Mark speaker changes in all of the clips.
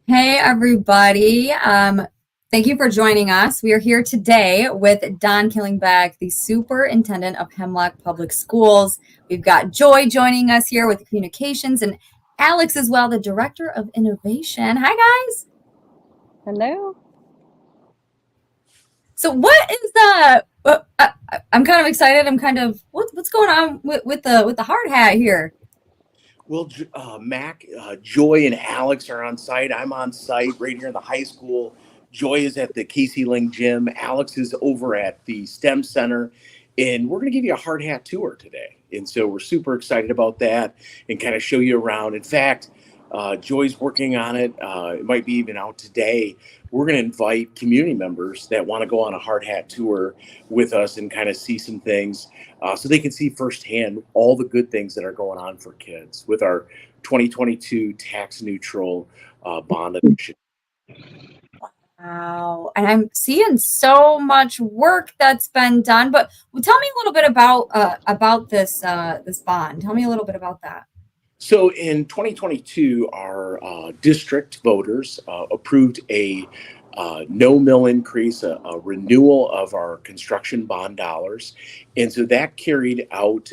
Speaker 1: Hey, everybody. Thank you for joining us. We are here today with Don Killingbeck, the Superintendent of Hemlock Public Schools. We've got Joy joining us here with communications and Alex as well, the Director of Innovation. Hi, guys.
Speaker 2: Hello.
Speaker 1: So what is I'm kind of excited. What's going on with the hard hat here?
Speaker 3: Well, Mac, Joy, and Alex are on site. I'm on site right here in the high school. Joy is at the Casey Ling Gym. Alex is over at the STEM Center. And we're going to give you a hard hat tour today. And so we're super excited about that and kind of show you around. In fact, Joy's working on it. It might be even out today. We're going to invite community members that want to go on a hard hat tour with us and kind of see some things so they can see firsthand all the good things that are going on for kids with our 2022 tax neutral bond initiative.
Speaker 1: Wow. And I'm seeing so much work that's been done, but tell me a little bit about this bond. Tell me a little bit about that.
Speaker 3: So in 2022, our district voters approved a no mill increase, a renewal of our construction bond dollars. And so that carried out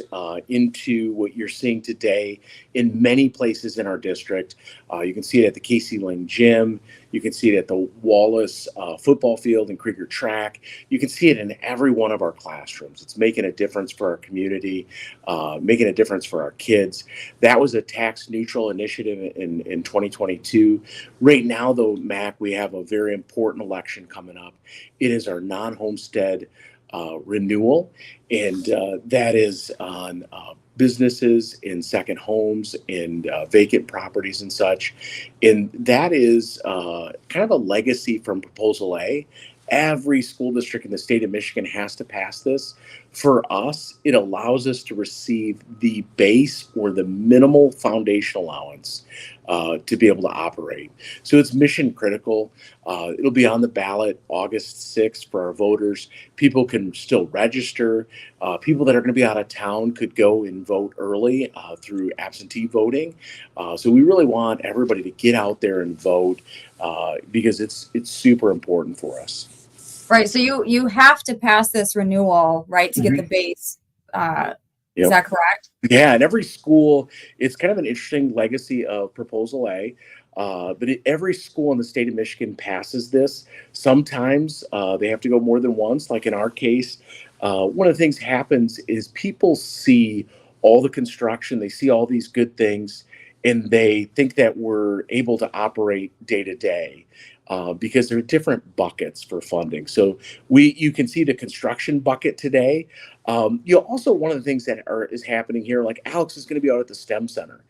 Speaker 3: into what you're seeing today in many places in our district. You can see it at the Casey Ling Gym. You can see it at the Wallace football field and Krieger track. You can see it in every one of our classrooms. It's making a difference for our community, making a difference for our kids. That was a tax neutral initiative in 2022. Right now, though, Mac, we have a very important election coming up. It is our non-homestead renewal, and that is on businesses in second homes and vacant properties and such. And that is kind of a legacy from Proposal A. Every school district in the state of Michigan has to pass this. For us, it allows us to receive the base or the minimal foundation allowance to be able to operate. So it's mission critical. It'll be on the ballot August 6th for our voters. People can still register. People that are going to be out of town could go and vote early through absentee voting. So we really want everybody to get out there and vote because it's super important for us.
Speaker 1: Right. So you have to pass this renewal, right, to get the base. Is that correct?
Speaker 3: Yeah, and every school, it's kind of an interesting legacy of Proposal A. But every school in the state of Michigan passes this. Sometimes they have to go more than once. Like in our case, one of the things happens is people see all the construction, they see all these good things, and they think that we're able to operate day to day. Because there are different buckets for funding. So you can see the construction bucket today. Also one of the things that is happening here, like Alex is going to be out at the STEM Center,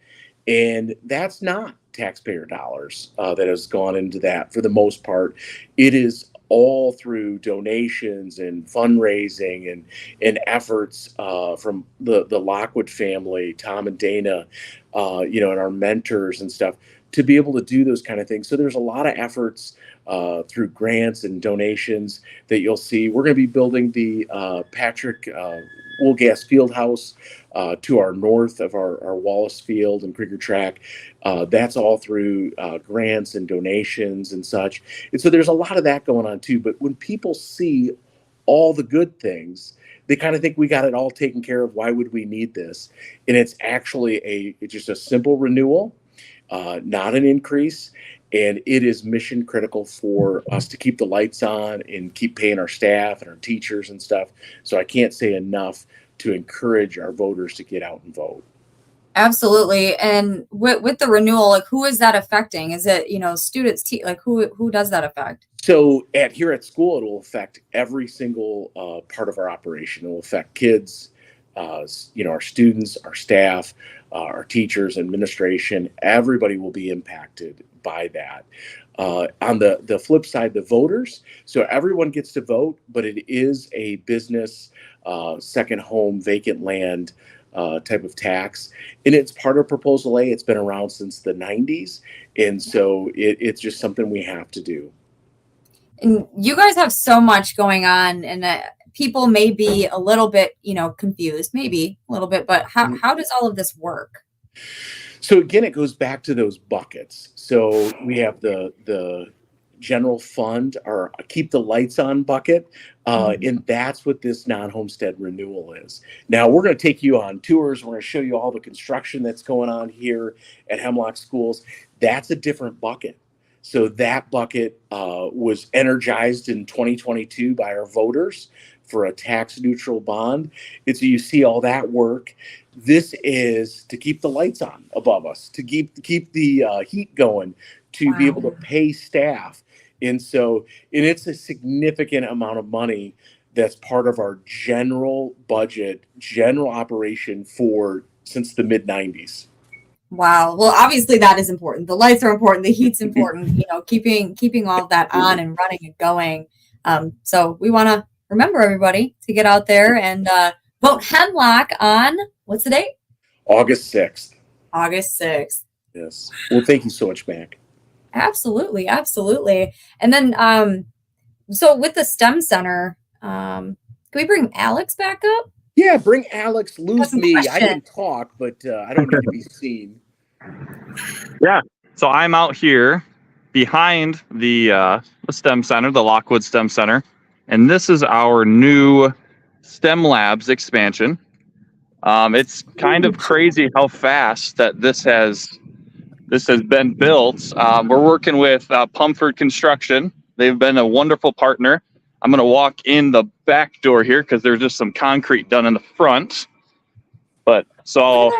Speaker 3: and that's not taxpayer dollars that has gone into that for the most part. It is all through donations and fundraising and efforts from the Lockwood family, Tom and Dana, and our mentors and stuff to be able to do those kind of things. So there's a lot of efforts through grants and donations that you'll see. We're going to be building the Patrick Woolgas Fieldhouse to our north of our Wallace Field and Krieger track. That's all through grants and donations and such. And so there's a lot of that going on too. But when people see all the good things, they kind of think we got it all taken care of. Why would we need this? And it's actually it's just a simple renewal. Not an increase, and it is mission critical for us to keep the lights on and keep paying our staff and our teachers and stuff. So I can't say enough to encourage our voters to get out and vote.
Speaker 1: Absolutely. And with the renewal, like who is that affecting? Is it, students, like who does that affect?
Speaker 3: So here at school, it will affect every single part of our operation. It will affect kids, our students, our staff, our teachers, administration. Everybody will be impacted by that. On the flip side, the voters. So everyone gets to vote, but it is a business, second home, vacant land type of tax. And it's part of Proposal A. It's been around since the 90s. And so it's just something we have to do.
Speaker 1: And you guys have so much going on, and people may be a little bit, confused, maybe a little bit, but how does all of this work?
Speaker 3: So again, it goes back to those buckets. So we have the general fund or keep the lights on bucket, and that's what this non-homestead renewal is. Now we're going to take you on tours. We're going to show you all the construction that's going on here at Hemlock Schools. That's a different bucket. So that bucket was energized in 2022 by our voters for a tax neutral bond. And so you see all that work. This is to keep the lights on above us, to keep the heat going, to be able to pay staff. And it's a significant amount of money that's part of our general budget, general operation for since the mid 90s.
Speaker 1: Wow. Well, obviously that is important. The lights are important. The heat's important. Keeping all of that on and running and going. So we want to remember everybody to get out there and vote Hemlock on what's the date?
Speaker 3: August 6th.
Speaker 1: August 6th.
Speaker 3: Yes. Well, thank you so much, Mac.
Speaker 1: Absolutely. And then, so with the STEM Center, can we bring Alex back up?
Speaker 3: Yeah, bring Alex. Lose me. I can talk, but I don't need to be seen.
Speaker 2: Yeah. So I'm out here behind the STEM Center, the Lockwood STEM Center, and this is our new STEM Labs expansion. It's kind of crazy how fast that this has been built. We're working with Pumford Construction. They've been a wonderful partner. I'm going to walk in the back door here because there's just some concrete done in the front. But so,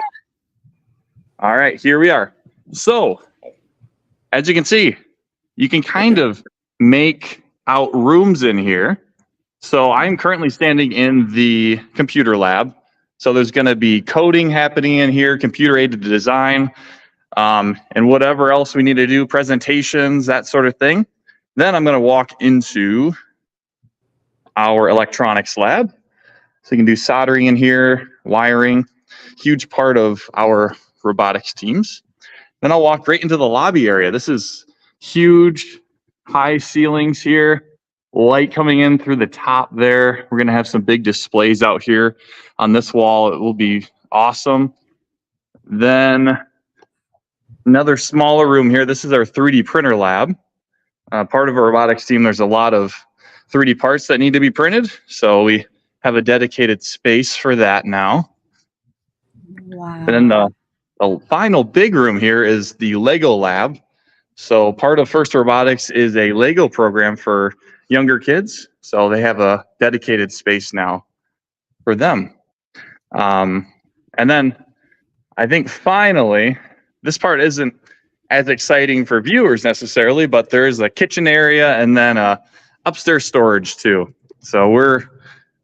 Speaker 2: all right, here we are. So, as you can see, you can kind of make out rooms in here. So I'm currently standing in the computer lab. So there's going to be coding happening in here, computer-aided design, and whatever else we need to do, presentations, that sort of thing. Then I'm going to walk into our electronics lab. So you can do soldering in here, wiring, huge part of our robotics teams. Then I'll walk right into the lobby area. This is huge, high ceilings here, light coming in through the top there. We're going to have some big displays out here on this wall. It will be awesome. Then another smaller room here. This is our 3D printer lab. Part of our robotics team, there's a lot of 3D parts that need to be printed. So we have a dedicated space for that now.
Speaker 1: Wow.
Speaker 2: And then the final big room here is the Lego lab. So part of First Robotics is a Lego program for younger kids. So they have a dedicated space now for them. And then I think finally, this part isn't as exciting for viewers necessarily, but there's a kitchen area and then upstairs storage too. So we're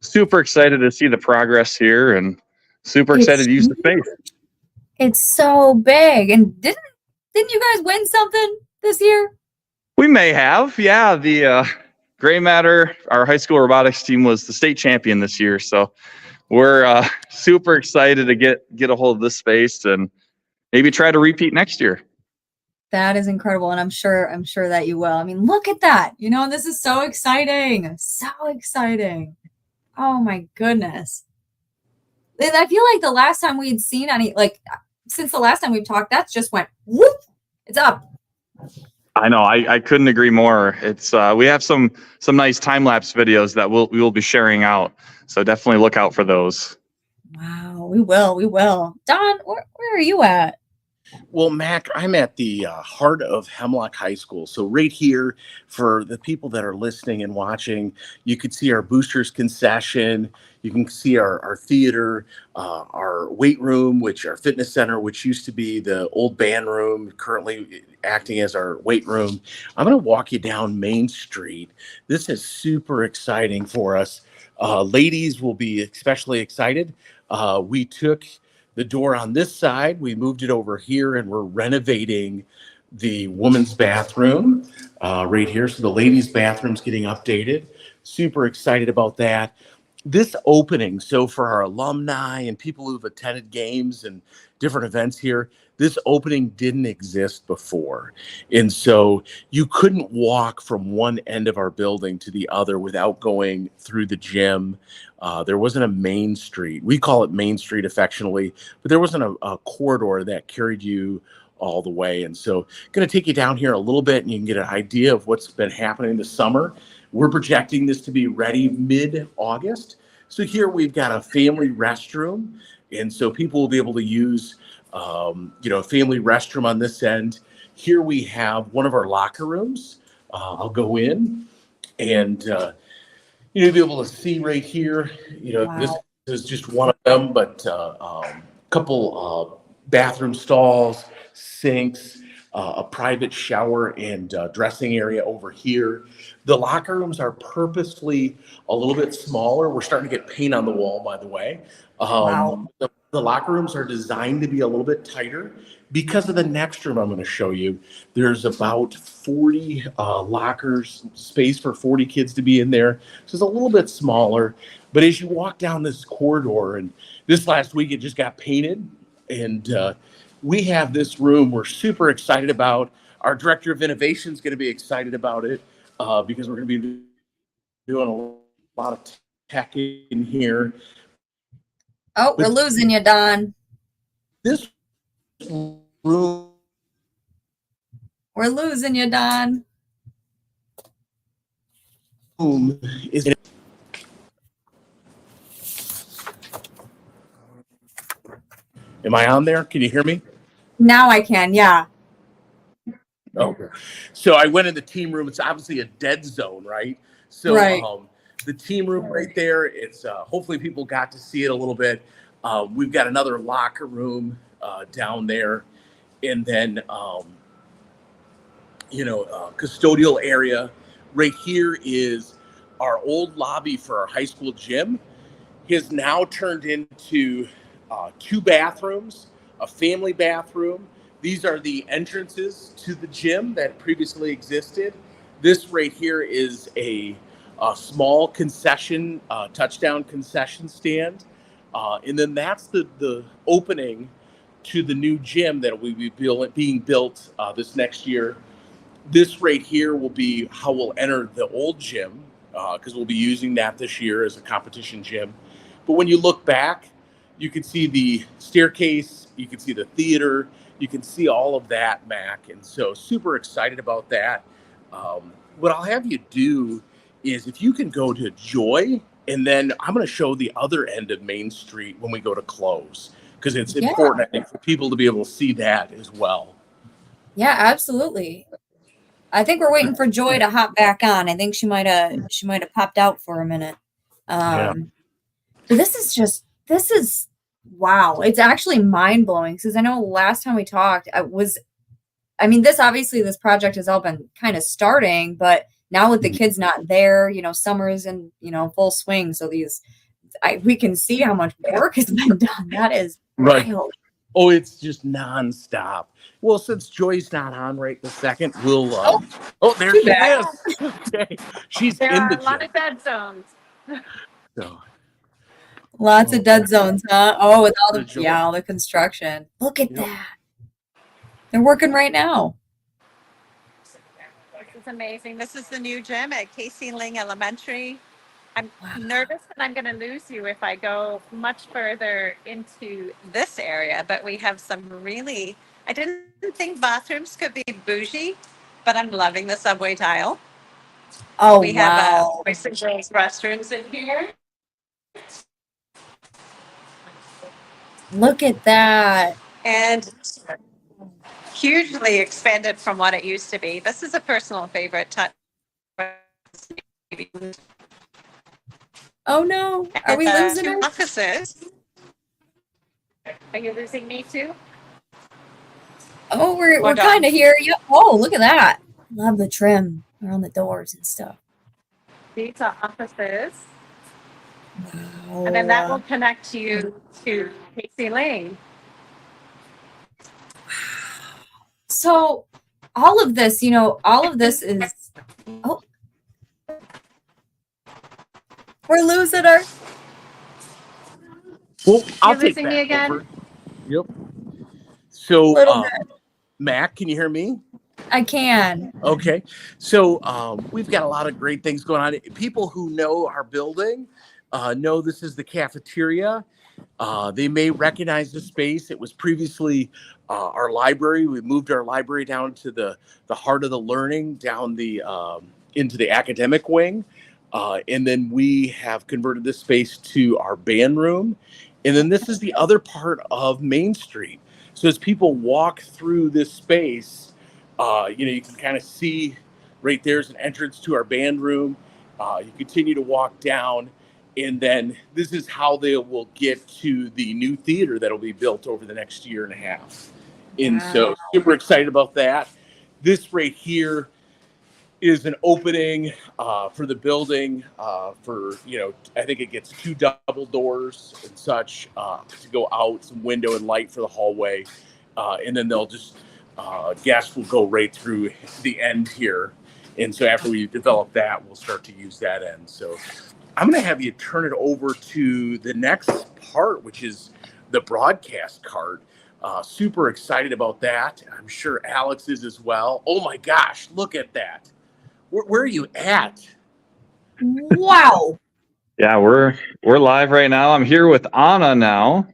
Speaker 2: super excited to see the progress here and super excited to use the space.
Speaker 1: It's so big. And didn't you guys win something this year?
Speaker 2: We may have, yeah. The Gray Matter, our high school robotics team, was the state champion this year. So we're super excited to get a hold of this space and maybe try to repeat next year.
Speaker 1: That is incredible, and I'm sure that you will. I mean, look at that. This is so exciting. So exciting. Oh my goodness. And I feel like the last time we'd seen since the last time we've talked, that's just went whoop. It's up.
Speaker 2: I know. I couldn't agree more. It's we have some nice time lapse videos that we will be sharing out. So definitely look out for those.
Speaker 1: Wow, we will. Don, where are you at?
Speaker 3: Well, Mac, I'm at the heart of Hemlock High School. So right here, for the people that are listening and watching, you could see our boosters concession. You can see our theater, our weight room, our fitness center, which used to be the old band room, currently acting as our weight room. I'm going to walk you down Main Street. This is super exciting for us. Ladies will be especially excited. We took the door on this side, we moved it over here, and we're renovating the women's bathroom right here. So the ladies' bathroom's getting updated. Super excited about that. this opening, so for our alumni and people who've attended games and different events here, this opening didn't exist before. And so you couldn't walk from one end of our building to the other without going through the gym. There wasn't a main street. We call it Main Street affectionately, but there wasn't a corridor that carried you all the way. And so going to take you down here a little bit and you can get an idea of what's been happening this summer. We're projecting this to be ready mid-August. So here we've got a family restroom. And so people will be able to use, a family restroom on this end. Here we have one of our locker rooms. I'll go in and, you'll be able to see right here,
Speaker 1: Wow.
Speaker 3: this is just one of them, but a couple bathroom stalls, sinks, a private shower and dressing area over here. The locker rooms are purposefully a little bit smaller. We're starting to get paint on the wall, by the way.
Speaker 1: Wow.
Speaker 3: The locker rooms are designed to be a little bit tighter because of the next room I'm going to show you. There's about 40 lockers, space for 40 kids to be in there. So it's a little bit smaller. But as you walk down this corridor, and this last week it just got painted, and we have this room we're super excited about. Our director of innovation is going to be excited about it because we're going to be doing a lot of tech in here.
Speaker 1: Oh, we're losing you, Don.
Speaker 3: This room.
Speaker 1: We're losing you, Don.
Speaker 3: Is Am I on there? Can you hear me?
Speaker 1: Now I can, yeah.
Speaker 3: Okay. So I went in the team room. It's obviously a dead zone, right? So
Speaker 1: Right.
Speaker 3: The team room right there, it's hopefully people got to see it a little bit. We've got another locker room down there. And then, custodial area. Right here is our old lobby for our high school gym. Has now turned into 2 bathrooms, a family bathroom. These are the entrances to the gym that previously existed. This right here is a small concession, touchdown concession stand. And then that's the opening to the new gym that will be being built this next year. This right here will be how we'll enter the old gym because we'll be using that this year as a competition gym. But when you look back, you can see the staircase, you can see the theater, you can see all of that, Mac. And so super excited about that. What I'll have you do is if you can go to Joy, and then I'm going to show the other end of Main Street when we go to close, because it's important, I think, for people to be able to see that as well.
Speaker 1: Yeah, absolutely. I think we're waiting for Joy to hop back on. I think she might have popped out for a minute. But this is wow. It's actually mind blowing because I know last time we talked, this project has all been kind of starting, but now with the kids not there, summer's in, full swing. So we can see how much work has been done. That is wild.
Speaker 3: Oh, it's just nonstop. Well, since Joy's not on right this second, we'll. There she is. Okay, she's
Speaker 4: there
Speaker 3: in
Speaker 4: are
Speaker 3: the
Speaker 4: a lot
Speaker 3: gym.
Speaker 4: of dead zones.
Speaker 3: So,
Speaker 1: Lots of dead zones, huh? Oh, with all
Speaker 3: Joy.
Speaker 1: all the construction. Look at that. They're working right now.
Speaker 4: This is amazing. This is the new gym at Casey Ling Elementary. I'm nervous that I'm going to lose you if I go much further into this area, but we have some really, I didn't think bathrooms could be bougie, but I'm loving the subway tile.
Speaker 1: Oh,
Speaker 4: we have boys and girls restrooms in here.
Speaker 1: Look at that.
Speaker 4: And hugely expanded from what it used to be. This is a personal favorite touch.
Speaker 1: Oh no, are we losing her?
Speaker 4: Offices. Are you losing me too?
Speaker 1: Oh, we're kind of here. Yeah. Oh, look at that. Love the trim around the doors and stuff.
Speaker 4: These are offices.
Speaker 1: Wow.
Speaker 4: And then that will connect you to Casey Lane.
Speaker 1: So all of this is, oh, we're losing her.
Speaker 3: Well, I'll
Speaker 4: You
Speaker 3: take
Speaker 4: losing me
Speaker 3: back
Speaker 4: again?
Speaker 3: over. Yep. So,
Speaker 1: Little bit.
Speaker 3: Mac, can you hear me?
Speaker 1: I can.
Speaker 3: Okay. So we've got a lot of great things going on. People who know our building know this is the cafeteria. They may recognize the space. It was previously our library. We moved our library down to the heart of the learning, down the into the academic wing. And then we have converted this space to our band room. And then this is the other part of Main Street. So as people walk through this space, you can kind of see right there's an entrance to our band room. You continue to walk down, and then this is how they will get to the new theater that'll be built over the next year and a half. And so super excited about that. This right here is an opening for the building I think it gets 2 double doors and such to go out, some window and light for the hallway. And then they'll just, guests will go right through the end here. And so after we develop that, we'll start to use that end. So I'm going to have you turn it over to the next part, which is the broadcast cart. Super excited about that. I'm sure Alex is as well. Oh my gosh, look at that. Where are you at?
Speaker 1: Wow.
Speaker 2: Yeah, we're live right now. I'm here with Anna now.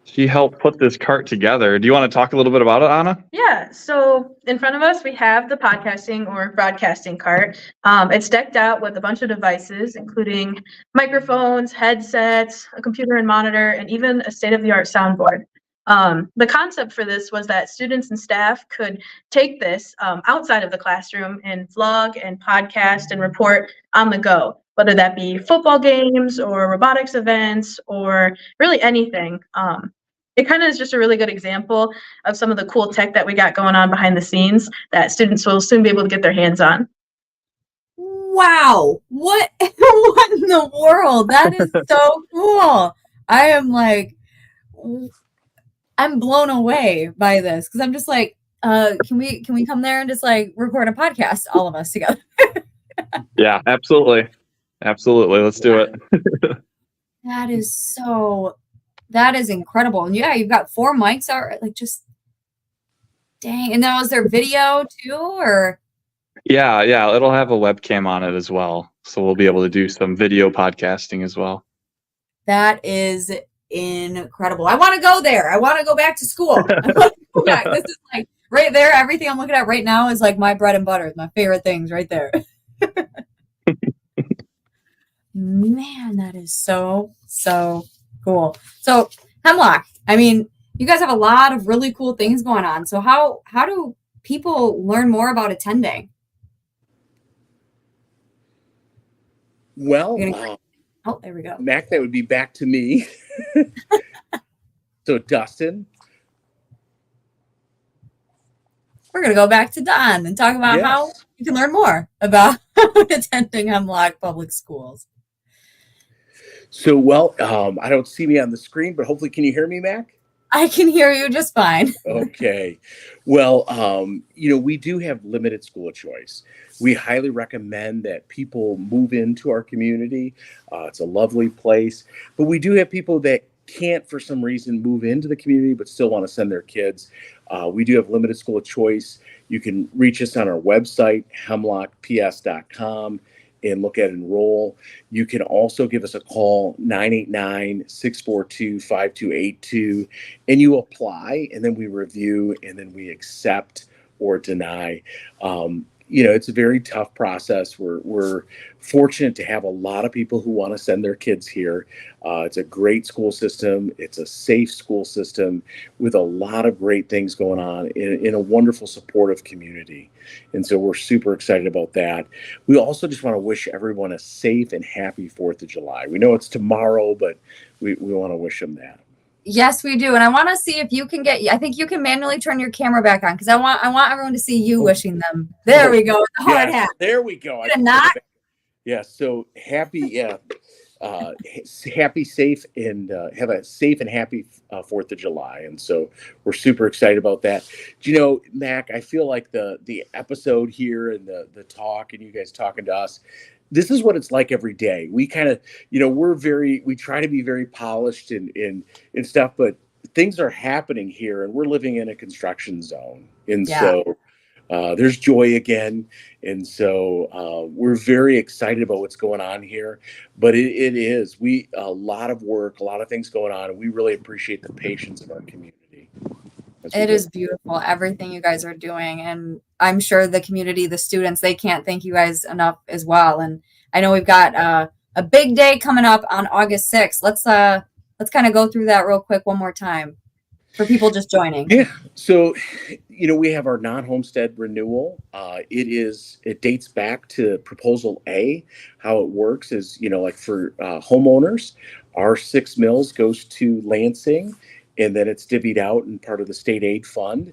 Speaker 2: She helped put this cart together. Do you want to talk a little bit about it, Anna?
Speaker 5: Yeah, so in front of us, we have the podcasting or broadcasting cart. It's decked out with a bunch of devices, including microphones, headsets, a computer and monitor, and even a state-of-the-art soundboard. The concept for this was that students and staff could take this outside of the classroom and vlog and podcast and report on the go, whether that be football games or robotics events or really anything. It kind of is just a really good example of some of the cool tech that we got going on behind the scenes that students will soon be able to get their hands on.
Speaker 1: Wow. What what in the world? That is so cool. I am like, I'm blown away by this because I'm just like, can we come there and just like record a podcast, all of us together?
Speaker 2: Yeah, absolutely. Absolutely. Let's do it.
Speaker 1: That is incredible. And yeah, you've got 4 mics are like just dang. And now is there video too, or?
Speaker 2: Yeah, it'll have a webcam on it as well. So we'll be able to do some video podcasting as well.
Speaker 1: That is incredible. I want to go there. I want to go back to school. This is like right there. Everything I'm looking at right now is like my bread and butter, my favorite things right there. Man, that is so cool. So Hemlock, I mean, you guys have a lot of really cool things going on. So how do people learn more about attending?
Speaker 3: Well,
Speaker 1: oh, there we go.
Speaker 3: Mac, that would be back to me. So Dustin.
Speaker 1: We're going to go back to Don and talk about how you can learn more about attending Hemlock Public Schools.
Speaker 3: So, I don't see me on the screen, but hopefully, can you hear me, Mac?
Speaker 1: I can hear you just fine.
Speaker 3: Okay. Well, we do have limited school choice. We highly recommend that people move into our community. It's a lovely place, but we do have people that can't, for some reason, move into the community, but still want to send their kids. We do have limited school choice. You can reach us on our website, hemlockps.com, and look at enroll. You can also give us a call, 989-642-5282, and you apply, and then we review, and then we accept or deny. It's a very tough process. We're fortunate to have a lot of people who want to send their kids here. It's a great school system. It's a safe school system with a lot of great things going on in a wonderful supportive community. And so we're super excited about that. We also just want to wish everyone a safe and happy 4th of July. We know it's tomorrow, but we want to wish them that.
Speaker 1: Yes, we do. And I want to see if you can I think you can manually turn your camera back on because I want everyone to see you wishing them. There we go. The hard hat.
Speaker 3: There we go. Yeah. So happy, happy, safe, and have a safe and happy 4th of July. And so we're super excited about that. Do you know, Mac, I feel like the episode here and the talk and you guys talking to us, this is what it's like every day. We kind of, we try to be very polished and stuff, but things are happening here, and we're living in a construction zone. And
Speaker 1: Yeah.
Speaker 3: so there's joy again. And so we're very excited about what's going on here. But it is a lot of work, a lot of things going on, and we really appreciate the patience of our community.
Speaker 1: It is beautiful, everything you guys are doing. And I'm sure the community, the students, they can't thank you guys enough as well. And I know we've got a big day coming up on August 6th. Let's kind of go through that real quick one more time for people just joining.
Speaker 3: Yeah. So, we have our non-homestead renewal. It dates back to Proposal A. How it works is, like for homeowners, our 6 mills goes to Lansing, and then it's divvied out in part of the state aid fund.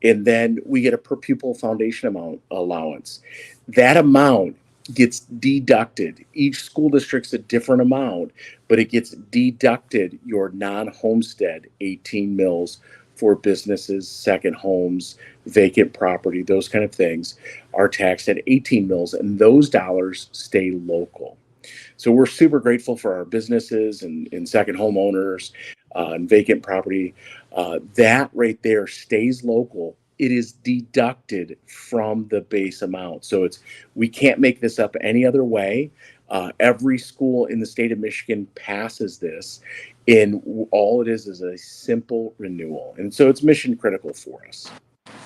Speaker 3: And then we get a per pupil foundation amount allowance. That amount gets deducted. Each school district's a different amount, but it gets deducted your non-homestead 18 mills for businesses, second homes, vacant property, those kind of things are taxed at 18 mills, and those dollars stay local. So we're super grateful for our businesses and second homeowners and vacant property. That right there stays local. It is deducted from the base amount. So we can't make this up any other way. Every school in the state of Michigan passes this, and all it is a simple renewal. And so it's mission critical for us.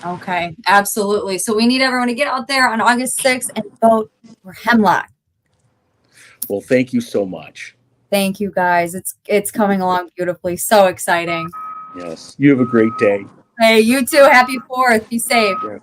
Speaker 1: Okay, absolutely. So we need everyone to get out there on August 6th and vote for Hemlock.
Speaker 3: Well, thank you so much.
Speaker 1: Thank you, guys. It's coming along beautifully. So exciting.
Speaker 3: Yes. You have a great day.
Speaker 1: Hey, you too. Happy 4th. Be safe.
Speaker 3: Yeah.